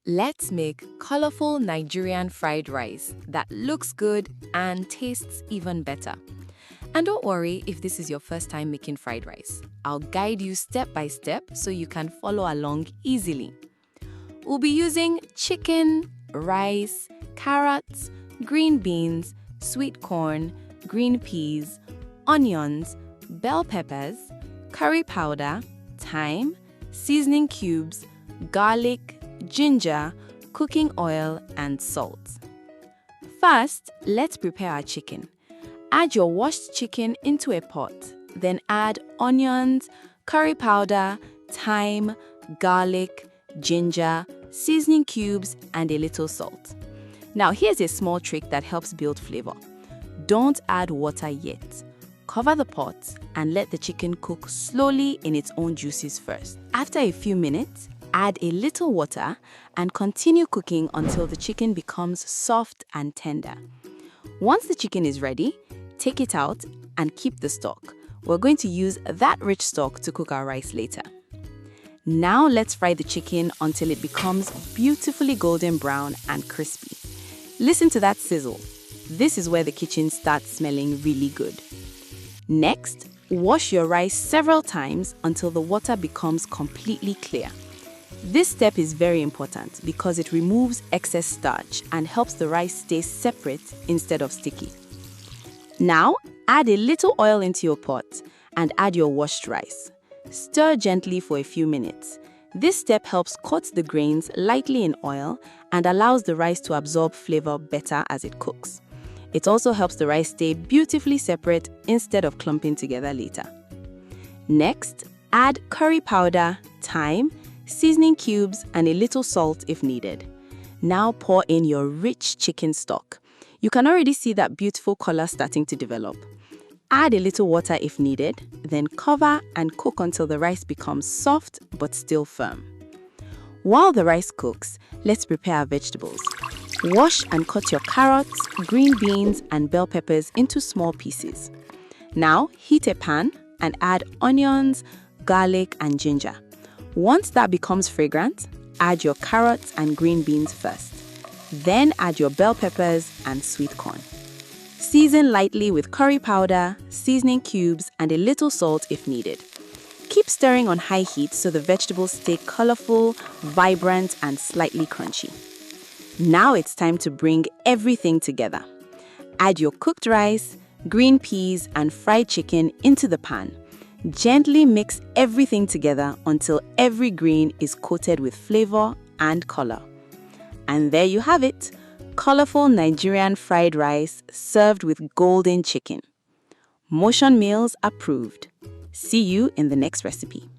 Let's make colorful Nigerian fried rice that looks good and tastes even better. And don't worry if this is your first time making fried rice. I'll guide you step by step so you can follow along easily. We'll be using chicken, rice, carrots, green beans, sweet corn, green peas, onions, bell peppers, curry powder, thyme, seasoning cubes, garlic, ginger, cooking oil, and salt. First, let's prepare our chicken. Add your washed chicken into a pot. Then add onions, curry powder, thyme, garlic, ginger, seasoning cubes, and a little salt. Now here's a small trick that helps build flavor. Don't add water yet. Cover the pot and let the chicken cook slowly in its own juices first. After a few minutes, add a little water and continue cooking until the chicken becomes soft and tender. Once the chicken is ready, take it out and keep the stock. We're going to use that rich stock to cook our rice later. Now let's fry the chicken until it becomes beautifully golden brown and crispy. Listen to that sizzle. This is where the kitchen starts smelling really good. Next, wash your rice several times until the water becomes completely clear. This step is very important because it removes excess starch and helps the rice stay separate instead of sticky. Now, add a little oil into your pot and add your washed rice. Stir gently for a few minutes. This step helps coat the grains lightly in oil and allows the rice to absorb flavor better as it cooks. It also helps the rice stay beautifully separate instead of clumping together later. Next, add curry powder, thyme, seasoning cubes, and a little salt if needed. Now pour in your rich chicken stock. You can already see that beautiful color starting to develop. Add a little water if needed, then cover and cook until the rice becomes soft but still firm. While the rice cooks, let's prepare our vegetables. Wash and cut your carrots, green beans, and bell peppers into small pieces. Now heat a pan and add onions, garlic, and ginger. Once that becomes fragrant, add your carrots and green beans first. Then add your bell peppers and sweet corn. Season lightly with curry powder, seasoning cubes, and a little salt if needed. Keep stirring on high heat so the vegetables stay colorful, vibrant, and slightly crunchy. Now it's time to bring everything together. Add your cooked rice, green peas, and fried chicken into the pan. Gently mix everything together until every green is coated with flavor and color. And there you have it, colorful Nigerian fried rice served with golden chicken. Motion Meals approved. See you in the next recipe.